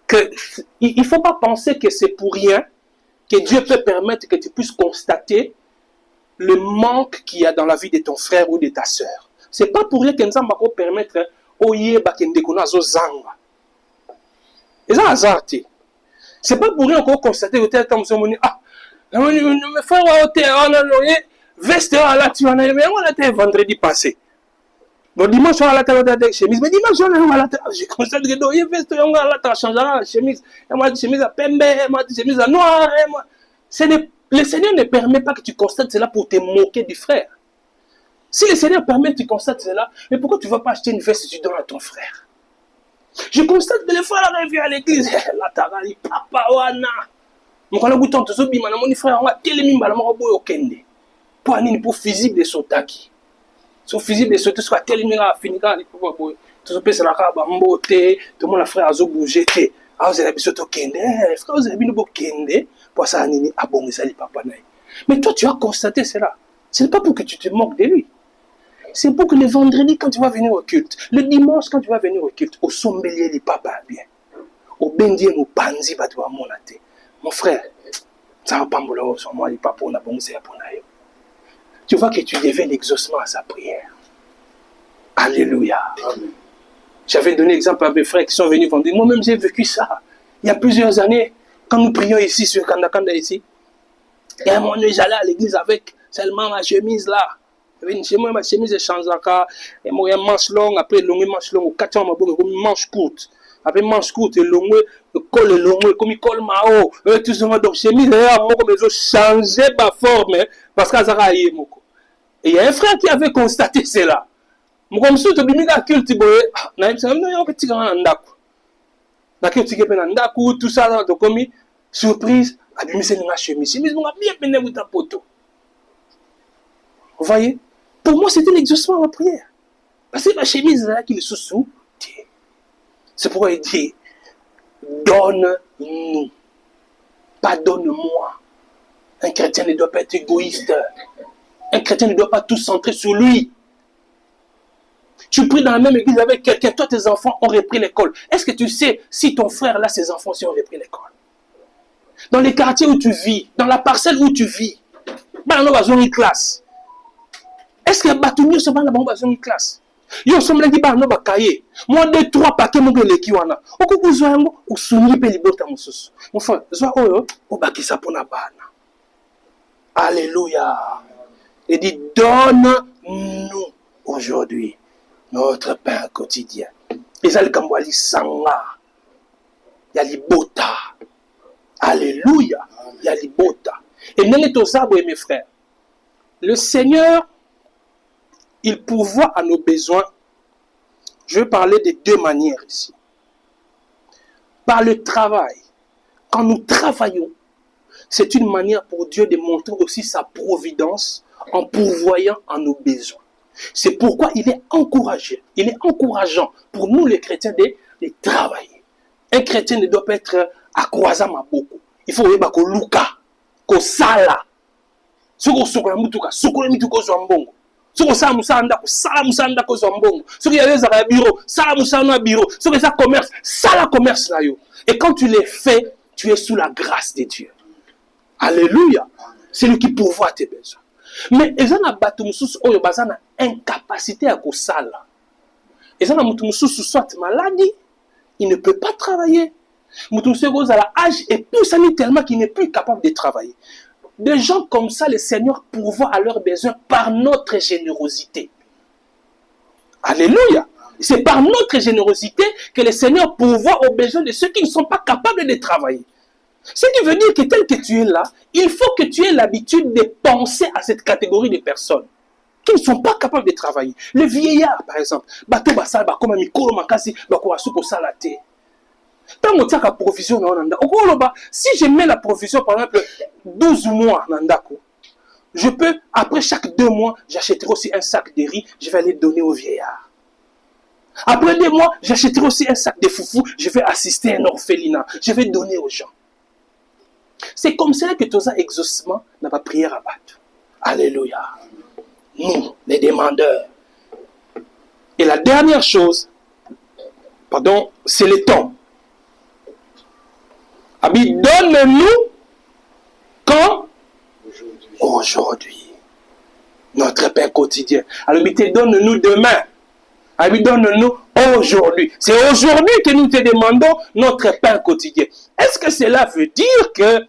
qu'il ne faut pas penser que c'est pour rien que Dieu peut permettre que tu puisses constater le manque qu'il y a dans la vie de ton frère ou de ta sœur. Ce n'est pas pour rien que nous allons permettre oye bakendekona zo zanga. Et ça hasardé. C'est pas pour rien qu'on constate que tel temps nous ah me frère on a veste là tu en as mais on a été vendredi passé. Bon dimanche on a la chemise mais dimanche on a la je constate que doye veste on a la changera la chemise. Et moi chemise à pembe, moi chemise à noir et moi le Seigneur ne permet pas que tu constates cela pour te moquer du frère. Si le Seigneur permet que tu constates cela, mais pourquoi tu ne vas pas acheter une veste et tu donnes à ton frère? Je constate que les frères arrivent à l'église, la tarali, papa, wana. Mon bouton, tu zobi, mon frère, on va télémine, on va okende. Pour aller pour physique de sotaki. Son physique de sotaki, soit télémine à finir, tu peux se la caba, mbote, tout le monde, frère, a zo bougé, ah, vous avez besoin de okende, frère, vous avez besoin de okende, pour ça, nini, ah bon, ça, papa, naï. Mais toi, tu as constaté cela. Ce n'est pas pour que tu te moques de lui. C'est pour que le vendredi, quand tu vas venir au culte, le dimanche, quand tu vas venir au culte, au sommelier, les papas bien. Au bendier, au panzi, mon frère, ça va pas me le sur moi, les papas, on a bon, c'est pour naï. Tu vois que tu devais l'exaucement à sa prière. Alléluia. Amen. J'avais donné l'exemple à mes frères qui sont venus vendredi. Moi-même, j'ai vécu ça. Il y a plusieurs années, quand nous prions ici, sur Kandakanda, ici, et à un moment donné, j'allais à l'église avec seulement ma chemise là. Chez moi, ma chemise est changeaka. Et moi, il y a manche longue, après longue manche longue, 4 ans, comme manche courte. Après manche courte, et longue, col longue, comme il colle mao. Tout ça, donc chemise, moi, comme ils ont changé ma forme, parce que ça a été moko. Et il y a un frère qui avait constaté cela. Moi, comme ça, tu as mis la culte, na il y a un petit grand ndaku. La culte, ndaku, tout ça, donc comme surprise, a mis ma chemise. Chemise, on a bien peine de ta poto. Vous voyez? Pour moi, c'était l'exaucement à ma prière. Parce que ma chemise là qui est sous-sous, c'est pourquoi il dit donne-nous, pas donne-moi. Un chrétien ne doit pas être égoïste. Un chrétien ne doit pas tout centrer sur lui. Tu pries dans la même église avec quelqu'un, toi tes enfants ont repris l'école. Est-ce que tu sais si ton frère là, ses enfants aussi ont repris l'école? Dans les quartiers où tu vis, dans la parcelle où tu vis, dans une classe. Est-ce que Batumio se va dans une classe? Yo sommes qui ba no ba cahier. Moi 2-3 paquets mon le ki wana. Okukuzwa yango usuni pe libota mususu. Mon frère, zwa oyo obakisa pona bana. Alléluia. Il dit donne-nous aujourd'hui notre pain quotidien. Et ça le kambwali sanga. Ya libota. Alléluia. Ya libota. Et nene tozabo mes frères. Le Seigneur, il pourvoit à nos besoins. Je vais parler de deux manières ici. Par le travail. Quand nous travaillons, c'est une manière pour Dieu de montrer aussi sa providence en pourvoyant à nos besoins. C'est pourquoi il est encouragé. Il est encourageant pour nous les chrétiens de travailler. Un chrétien ne doit pas être à croisement beaucoup. Il faut que luka, ko sala. Soko sokola mutuka, sokola mituko zo mbongo. Soko sala musanda ko zo mbongo. Soko ya leza ya bureau, sala musanda bureau. Soko ça commerce, sala commerce là yo. Et quand tu les fais, tu es sous la grâce de Dieu. Alléluia. C'est lui qui pourvoit tes besoins. Mais ils ont battu mususu oyo bazana incapacité à ko sala. Ils ont mutu mususu soit maladie, il ne peut pas travailler. Mutu mususu à la âge et pousse tellement qu'il n'est plus capable de travailler. Des gens comme ça, le Seigneur pourvoit à leurs besoins par notre générosité. Alléluia. C'est par notre générosité que le Seigneur pourvoit aux besoins de ceux qui ne sont pas capables de travailler. Ce qui veut dire que tel que tu es là, il faut que tu aies l'habitude de penser à cette catégorie de personnes qui ne sont pas capables de travailler. Les vieillards, par exemple. Si je mets la provision, par exemple, 12 mois, je peux, après chaque 2 mois, j'achèterai aussi un sac de riz, je vais aller donner aux vieillards. Après 2 mois, j'achèterai aussi un sac de foufou, je vais assister à un orphelinat, je vais donner aux gens. C'est comme ça que tous les exaucements n'a pas prière à battre. Alléluia. Nous, les demandeurs. Et la dernière chose, pardon, c'est le temps. Abi, donne-nous quand? Aujourd'hui. Notre pain quotidien. Alors, donne-nous demain. Abi, donne-nous aujourd'hui. C'est aujourd'hui que nous te demandons notre pain quotidien. Est-ce que cela veut dire que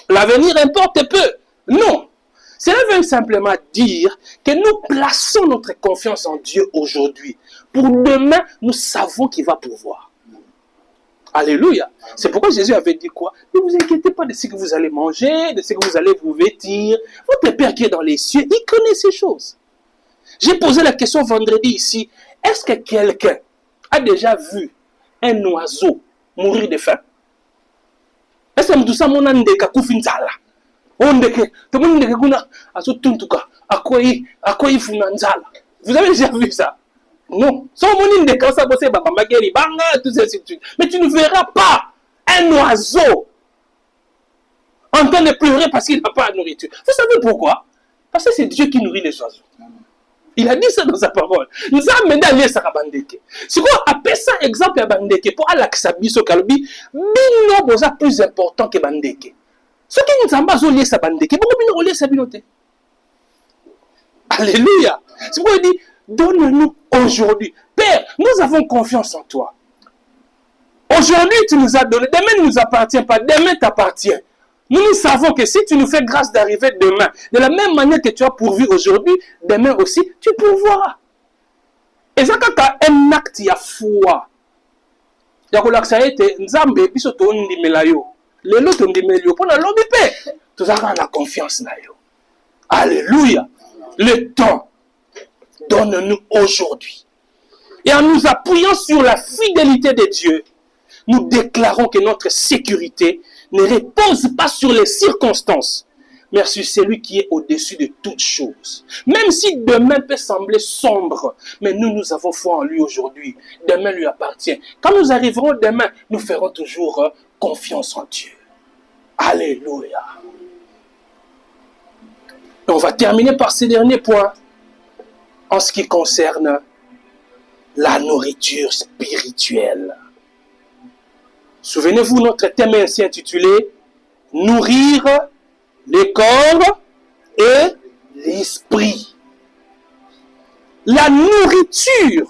l'avenir importe peu? Non. Cela veut simplement dire que nous plaçons notre confiance en Dieu aujourd'hui. Pour demain, nous savons qu'il va pourvoir. Alléluia. C'est pourquoi Jésus avait dit quoi? Ne vous inquiétez pas de ce que vous allez manger, de ce que vous allez vous vêtir. Votre Père qui est dans les cieux, il connaît ces choses. J'ai posé la question vendredi ici. Est-ce que quelqu'un a déjà vu un oiseau mourir de faim? Est-ce que tout ça mon andeka kufinzala? Ondeke, tout le monde ndeke kuna asotuntuka, akoyi funanzala. Vous avez déjà vu ça? Non. Mais tu ne verras pas un oiseau en train de pleurer parce qu'il n'a pas de nourriture. Vous savez pourquoi? Parce que c'est Dieu qui nourrit les oiseaux. Il a dit ça dans sa parole. Nous avons mené à lire ça à Bandeke. C'est quoi? Appelle ça exemple à Bandeke pour Alaksabi Sokalobi. Bino boza plus important que Bandeke. Ce qui nous a pas lire ça Bandeke. Pourquoi bino lire ça binote? Alléluia. C'est pourquoi il dit donne-nous aujourd'hui. Père, nous avons confiance en toi. Aujourd'hui, tu nous as donné. Demain ne nous appartient pas. Demain t'appartient. Nous savons que si tu nous fais grâce d'arriver demain, de la même manière que tu as pourvu aujourd'hui, demain aussi, tu pourvoiras. Et ça, quand tu as un acte, il y a foi. Il y a que ça a été Nzambe, puis surtout on dit melayo. Les autres on dit melayo. Pour la lobby, tout ça, on a confiance dans eux. Alléluia. Le temps. Donne-nous aujourd'hui. Et en nous appuyant sur la fidélité de Dieu, nous déclarons que notre sécurité ne repose pas sur les circonstances, mais sur celui qui est au-dessus de toutes choses. Même si demain peut sembler sombre, mais nous avons foi en lui aujourd'hui. Demain lui appartient. Quand nous arriverons demain, nous ferons toujours confiance en Dieu. Alléluia. Et on va terminer par ce dernier point. En ce qui concerne la nourriture spirituelle. Souvenez-vous, notre thème est ainsi intitulé « Nourrir le corps et l'esprit ». la nourriture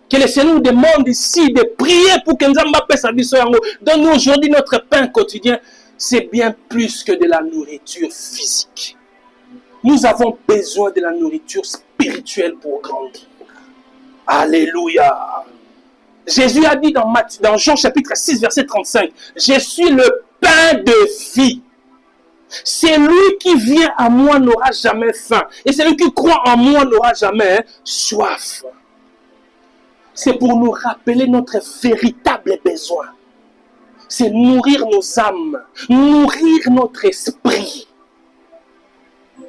que le Seigneur nous demande ici de prier pour que Nzamba passe sa vie. Donne-nous aujourd'hui notre pain quotidien. C'est bien plus que de la nourriture physique. Nous avons besoin de la nourriture spirituelle pour grandir. Alléluia. Jésus a dit dans Jean chapitre 6, verset 35, « Je suis le pain de vie. Celui qui vient à moi n'aura jamais faim. Et celui qui croit en moi n'aura jamais soif. » C'est pour nous rappeler notre véritable besoin. C'est nourrir nos âmes, nourrir notre esprit.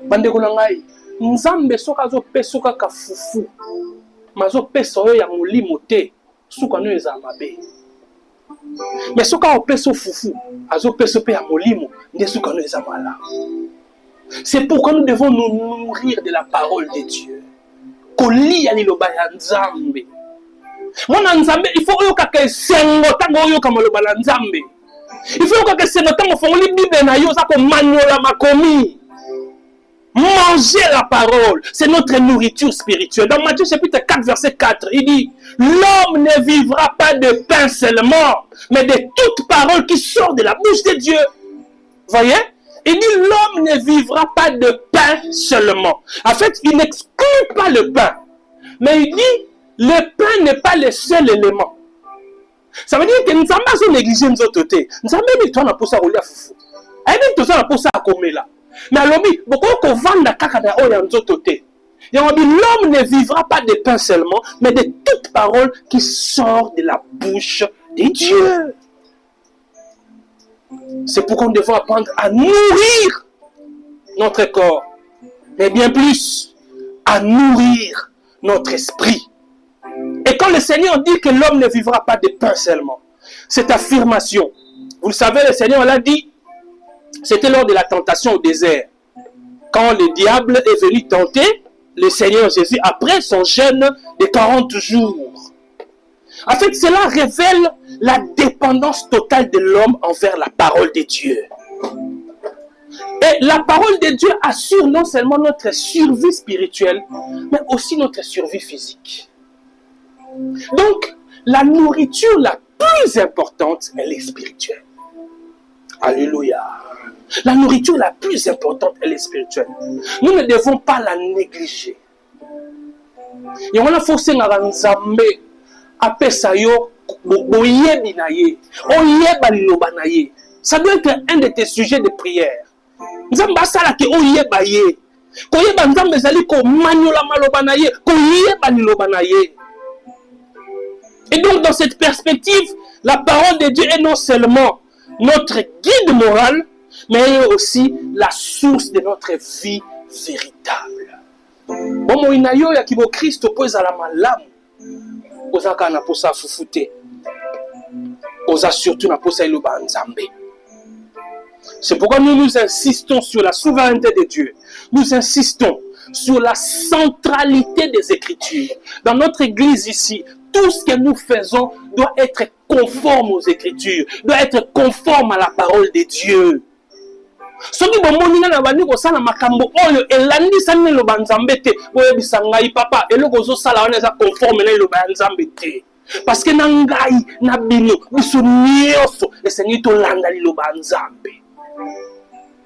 Bandeko na ngai, Nzambe soka azo kaka fufu. Mazo pesa oyo ya molimo te, suka no eza mabe. Mais soka opeso fufu, azo pesa pe ya molimo, nde suka no eza mala. C'est pourquoi nous devons nous nourrir de la parole de Dieu. Kolia liloba ya Nzambe. Mwana Nzambe, il faut yoka ke sengo tango yoka maloba la Nzambe. Il faut yoka ke sengo tango fongoli Bible na yo zako manyola makomi. Manger la parole, c'est notre nourriture spirituelle. Dans Matthieu chapitre 4, verset 4, il dit, l'homme ne vivra pas de pain seulement, mais de toute parole qui sort de la bouche de Dieu. Voyez? Il dit, l'homme ne vivra pas de pain seulement. En fait, il n'exclut pas le pain. Mais il dit, le pain n'est pas le seul élément. Ça veut dire que nous ne sommes pas négligés nous autres. Nous ne sommes pas toi na posa olia fufu. Et nous sommes na posa akomela. Mais alors, beaucoup qu'on vende kaka na oya nous autres. L'homme ne vivra pas de pain seulement, mais de toute parole qui sort de la bouche de Dieu. C'est pourquoi nous devons apprendre à nourrir notre corps, mais bien plus, à nourrir notre esprit. Et quand le Seigneur dit que l'homme ne vivra pas de pain seulement, cette affirmation, vous le savez, le Seigneur l'a dit, c'était lors de la tentation au désert. Quand le diable est venu tenter le Seigneur Jésus après son jeûne de 40 jours. En fait, cela révèle la dépendance totale de l'homme envers la parole de Dieu. Et la parole de Dieu assure non seulement notre survie spirituelle, mais aussi notre survie physique. Donc, la nourriture la plus importante, elle est spirituelle. Alléluia. La nourriture la plus importante, elle est spirituelle. Nous ne devons pas la négliger. Et on a forcé à Nzambe apesa yo boyebi na ye, oyeba liloba na ye. Ça doit être un de tes sujets de prière. Nzambe asala ke oyeba ye. Koyeba Nzambe zali ko manyola maloba na ye, koyeba liloba na ye. Et donc dans cette perspective, la parole de Dieu est non seulement notre guide moral, mais elle est aussi la source de notre vie véritable. Bon, ina yo ya kibo Christo po ezala malamu. Ozaka na posa fufute. Oza surtout na posa iloba Nzambe. C'est pourquoi nous insistons sur la souveraineté de Dieu. Nous insistons sur la centralité des Écritures. Dans notre église ici, tout ce que nous faisons doit être conforme aux Écritures, doit être conforme à la parole de Dieu. Soki bomoninga na bandi kosala makambo oyo elandisani loba Nzambe te boyebisa ngai papa eloko ozosala wana eza conforme na loba Nzambe te parce que na ngai na bino biso nyonso esengi tolanda liloba Nzambe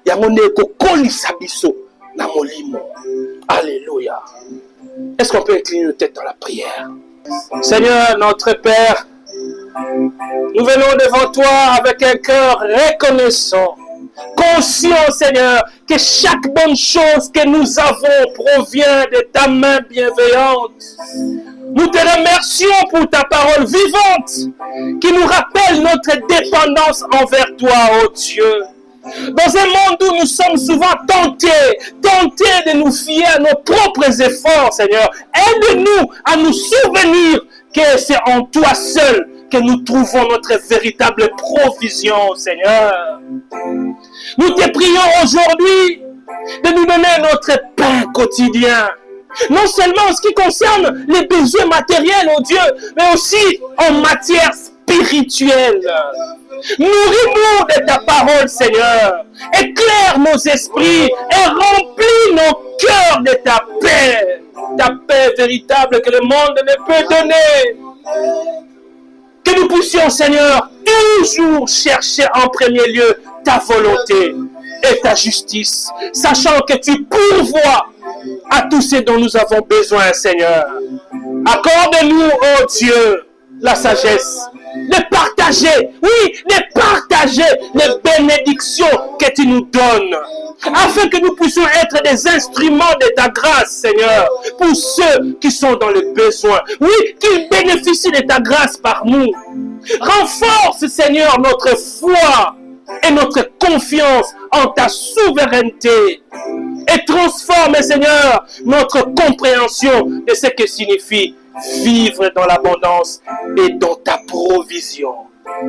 yango nde ekokolisa biso na molimo. Alléluia. Est-ce qu'on peut incliner nos têtes dans la prière? Seigneur notre Père, nous venons devant toi avec un cœur reconnaissant, conscient, Seigneur, que chaque bonne chose que nous avons provient de ta main bienveillante. Nous te remercions pour ta parole vivante qui nous rappelle notre dépendance envers toi, ô Dieu. Dans un monde où nous sommes souvent tentés de nous fier à nos propres efforts, Seigneur, aide-nous à nous souvenir que c'est en toi seul que nous trouvons notre véritable provision, Seigneur. Nous te prions aujourd'hui de nous donner notre pain quotidien. Non seulement en ce qui concerne les besoins matériels, oh Dieu, mais aussi en matière spirituelle. Nourris-nous de ta parole, Seigneur. Éclaire nos esprits et remplis nos cœurs de ta paix. ta paix véritable que le monde ne peut donner. Que nous puissions, Seigneur, toujours chercher en premier lieu ta volonté et ta justice, sachant que tu pourvois à tout ce dont nous avons besoin, Seigneur. Accorde-nous, oh Dieu, la sagesse de partager, oui, de partager les bénédictions que tu nous donnes, afin que nous puissions être des instruments de ta grâce, Seigneur, pour ceux qui sont dans le besoin. Oui, qu'ils bénéficient de ta grâce par nous. Renforce, Seigneur, notre foi et notre confiance en ta souveraineté. Et transforme, Seigneur, notre compréhension de ce que signifie vivre dans l'abondance et dans ta provision.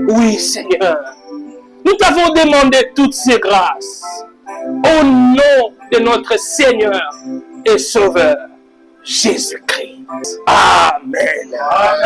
Oui, Seigneur, nous t'avons demandé toutes ces grâces au nom de notre Seigneur et Sauveur, Jésus-Christ. Amen. Amen.